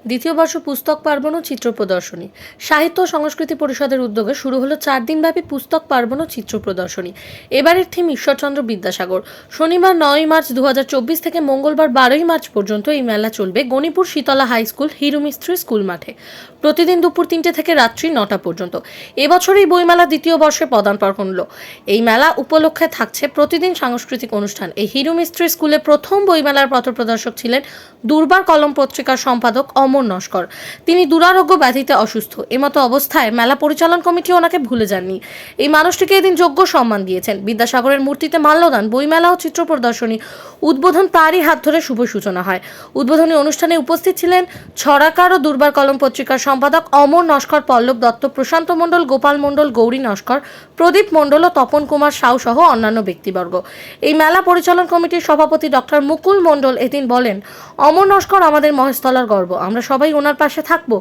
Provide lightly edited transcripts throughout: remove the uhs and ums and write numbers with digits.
দ্বিতীয় বর্ষ পুস্তক পার্বণ ও চিত্র প্রদর্শনী। সাহিত্য ও সংস্কৃতি পরিষদের উদ্যোগে শুরু হলো 4 দিনব্যাপী পুস্তক পার্বণ ও চিত্র প্রদর্শনী। এবারের থিম ঈশ্বরচন্দ্র বিদ্যাসাগর। শনিবার 9 মার্চ 2024 থেকে মঙ্গলবার 12 মার্চ পর্যন্ত এই মেলা চলবে গণিপুর শীতলা হাই স্কুল, হিরু মিস্ত্রি স্কুল মাঠে। প্রতিদিন দুপুর 3টে থেকে রাত্রি 9টা পর্যন্ত। এবছর এই বইমেলা দ্বিতীয় বর্ষে পদার্পণ হলো। এই মেলা উপলক্ষে থাকছে প্রতিদিন সাংস্কৃতিক অনুষ্ঠান। এই হিরু মিস্ত্রি স্কুলে প্রথম বইমেলার পথপ্রদর্শক ছিলেন দুর্বার কলম পত্রিকার সম্পাদক অমর নস্কর। তিনি দুরারোগ্য ব্যাধিতে অসুস্থ। এমতো অবস্থায় মেলা পরিচালন কমিটি ওনাকে ভুলে যাননি। এই মানুষটিকে এদিন যোগ্য সম্মান দিয়েছেন। বিদ্যাসাগরের মূর্তিতে মাল্যদান, বইমেলা ও চিত্র প্রদর্শনী উদ্বোধন তারই হাত ধরে শুভ সূচনা হয়। উদ্বোধনী অনুষ্ঠানে উপস্থিত ছিলেন ছড়াকার ও দুর্বার কলম পত্রিকার সম্পাদক অমর নস্কর, পল্লব দত্ত, প্রশান্ত মণ্ডল, গোপাল মণ্ডল, গৌরী নস্কর, প্রদীপ মণ্ডল ও তপন কুমার সাউ সহ অন্যান্য ব্যক্তিবর্গ। এই মেলা পরিচালন কমিটির সভাপতি ডক্টর মুকুল মণ্ডল এদিন বলেন, অমর নস্কর আমাদের মহেশতলার গর্ব, আমরা সবাই ওনার পাশে থাকব।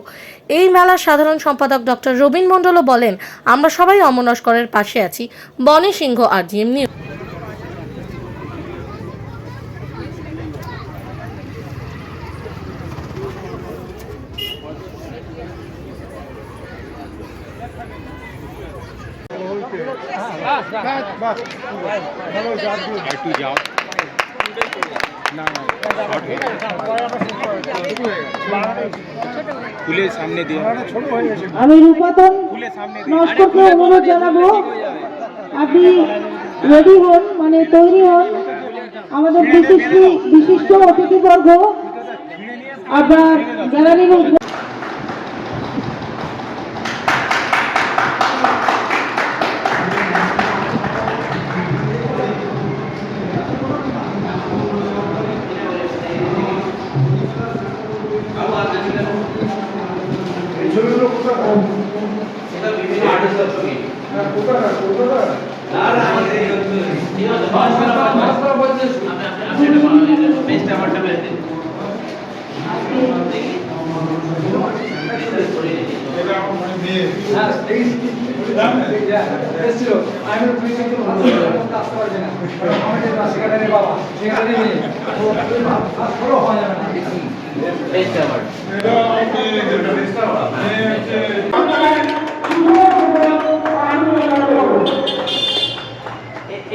এই মেলার সাধারণ সম্পাদক ডক্টর রবীন মণ্ডলও বলেন, আমরা সবাই অমর নস্করের পাশে আছি। বনি সিংহ, RGM নিউজ। আমি রূপাতন নস্করকে অনুরোধ জানাবো, আপনি রেডি হন, মানে তৈরি হন। আমাদের বিশিষ্ট অতিথিবর্গ আবার গ্যালারির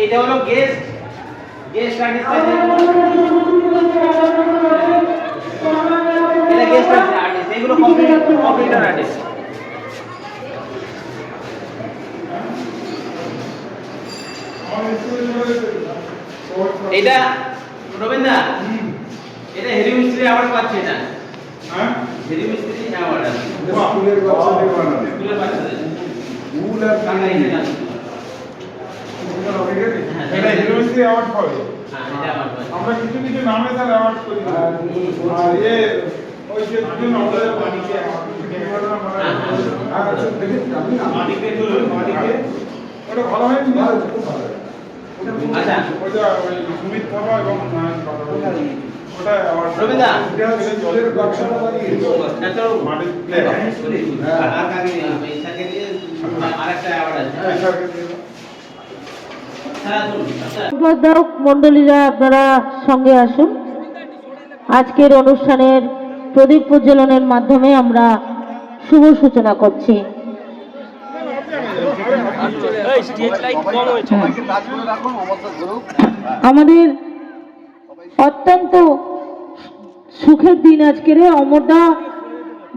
এটা হলো গেস্ট আর্টিস্ট আছে, এটা গেস্ট আর্টিস্ট, এগুলো কম্পিউটার আর্টিস্ট। এটা রবীন্দ্র, এটা হেরি মিস্ত্রি অ্যাওয়ার্ড পাচ্ছে। এটা হ্যাঁ, হেরি মিস্ত্রি অ্যাওয়ার্ড আছে। স্কুলের বাচ্চাদের স্কুল আর কানাই না, এটা ইউনিভার্সিটি অ্যাওয়ার্ড পাবে। আমরা কিছু কিছু নামে তার অ্যাওয়ার্ড করি। আর এ ওই যে দুজন আমাদের মাটিকে ওটা ভালো হয় না? আচ্ছা, ওটা ওই সুমিত থাপা এবং ওটা অ্যাওয়ার্ড রবীন্দ্র স্কুলের ব্যবসাটা মাটির প্লে আর আগে এটাকে দিয়ে আরেকটা অ্যাওয়ার্ড আছে। উদ্বোধক মন্ডলীরা আপনারা সঙ্গে আসুন। আজকের অনুষ্ঠানের প্রদীপ প্রজ্বলনের মাধ্যমে আমরা শুভ সূচনা করছি। আমাদের অত্যন্ত সুখের দিন আজকের। অমরদা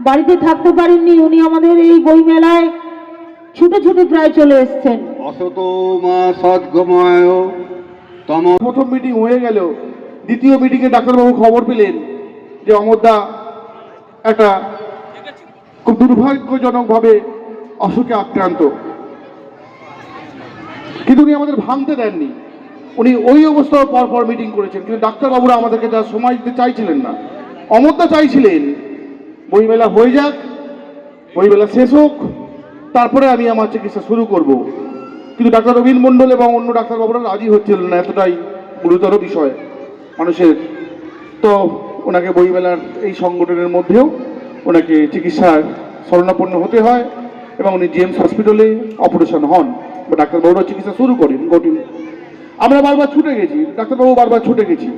বাড়িতে থাকতে পারেননি, উনি আমাদের এই বই মেলায় ছুটে ছুটে প্রায় চলে এসছেন। প্রথম মিটিং হয়ে গেল, দ্বিতীয় মিটিংয়ে ডাক্তারবাবু খবর পেলেন যে অমরদা একটা খুব দুর্ভাগ্যজনকভাবে অসুখে আক্রান্ত। কিন্তু উনি আমাদের ভাঙতে দেননি, উনি ওই অবস্থায় পরপর মিটিং করেছেন। কিন্তু ডাক্তারবাবুরা আমাদেরকে যা সময় দিতে চাইছিলেন না। অমরদা চাইছিলেন বইমেলা হয়ে যাক, বইমেলা শেষ হোক, তারপরে আমি আমার চিকিৎসা শুরু করব। কিন্তু ডাক্তার রবীন মণ্ডল এবং অন্য ডাক্তারবাবুরা রাজি হচ্ছিলেন না, এতটাই গুরুতর বিষয় মানুষের। তো ওনাকে বইমেলার এই সংগঠনের মধ্যেও ওনাকে চিকিৎসার শরণাপন্ন হতে হয় এবং উনি জেমস হসপিটালে অপারেশন হন বা ডাক্তারবাবুরা চিকিৎসা শুরু করেন কঠিন। আমরা বারবার ছুটে গেছি, ডাক্তারবাবু বারবার ছুটে গেছি।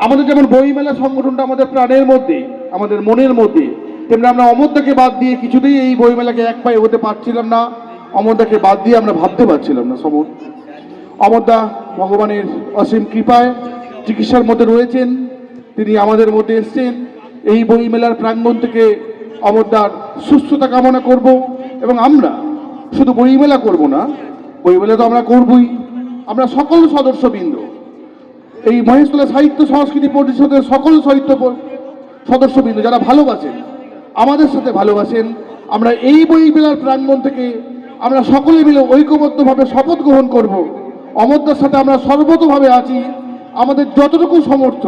আমাদের যেমন বইমেলা সংগঠনটা আমাদের প্রাণের মধ্যে, আমাদের মনের মধ্যে, তেমনি আমরা অমরদাকে বাদ দিয়ে কিছুতেই এই বইমেলাকে এক পায়ে হতে পারছিলাম না। অমরদাকে বাদ দিয়ে আমরা ভাবতে পারছিলাম না। সমর অমরদা ভগবানের অসীম কৃপায় চিকিৎসার মধ্যে রয়েছেন, তিনি আমাদের মধ্যে এসছেন। এই বইমেলার প্রাঙ্গণ থেকে অমরদার সুস্থতা কামনা করব। এবং আমরা শুধু বইমেলা করব না, বইমেলা তো আমরা করবই, আমরা সকল সদস্যবৃন্দ, এই মহেশতলা সাহিত্য সংস্কৃতি পরিষদের সকল সদস্যবৃন্দ যারা ভালোবাসেন, আমাদের সাথে ভালোবাসেন, আমরা এই বইমেলার প্রাঙ্গণ থেকে আমরা সকলে মিলে ঐক্যবদ্ধভাবে শপথ গ্রহণ করব। অমরদার সাথে আমরা সর্বতভাবে আছি, আমাদের যতটুকু সমর্থ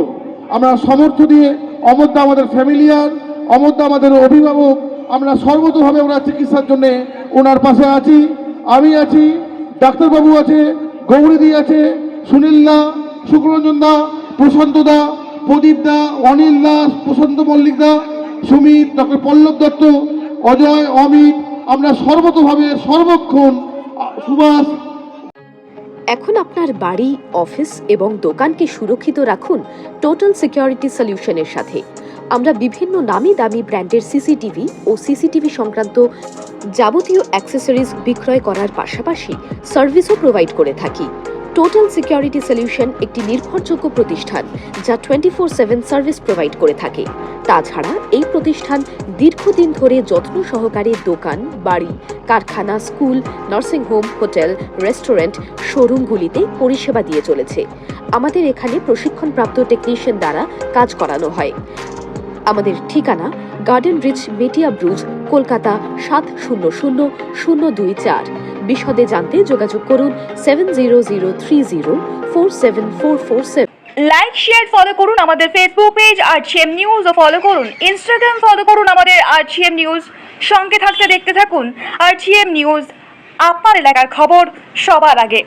আমরা সমর্থ দিয়ে, অমরদা আমাদের ফ্যামিলিয়ার, অমরদা আমাদের অভিভাবক, আমরা সর্বতভাবে ওনার চিকিৎসার জন্য ওনার পাশে আছি। আমি আছি, ডাক্তারবাবু আছে, গৌরীদি আছে, সুনীল দা, সুকরঞ্জন দা, প্রশান্ত দা, প্রদীপ দা, অনিল দাস, প্রশান্ত মল্লিক দা, সুমিত, ডক্টর পল্লব দত্ত, অজয়, অমিত, আমরা সর্বতভাবে সর্বক্ষণ সুভাষ। এখন আপনার বাড়ি, অফিস এবং দোকানকে সুরক্ষিত রাখুন টোটাল সিকিউরিটি সলিউশনের সাথে। আমরা বিভিন্ন নামি দামি ব্র্যান্ডের সিসিটিভি ও সিসিটিভি সংক্রান্ত যাবতীয় অ্যাক্সেসরিজ বিক্রয় করার পাশাপাশি সার্ভিসও প্রোভাইড করে থাকি। টোটাল সিকিউরিটি সলিউশন একটি নির্ভরযোগ্য প্রতিষ্ঠান যা 24/7 সার্ভিস প্রোভাইড করে থাকে। তাছাড়া এই প্রতিষ্ঠান দীর্ঘদিন ধরে যত্ন সহকারে দোকান, বাড়ি, কারখানা, স্কুল, নার্সিংহোম, হোটেল, রেস্টুরেন্ট, শোরুমগুলিতে পরিষেবা দিয়ে চলেছে। আমাদের এখানে প্রশিক্ষণপ্রাপ্ত টেকনিশিয়ান দ্বারা কাজ করানো হয়। আমাদের ঠিকানা গার্ডেন রিচ, মেটিয়া ব্রুজ, কলকাতা 700024। বিশদে জানতে যোগাযোগ করুন 7003047447। লাইক, শেয়ার, ফলো করুন আমাদের ফেসবুক পেজ RGM নিউজ ও ফলো করুন ইনস্টাগ্রাম, ফলো করুন আমাদের RGM নিউজ। সঙ্গে থাকতে দেখতে থাকুন RGM নিউজ, আপনার এলাকার খবর সবার আগে।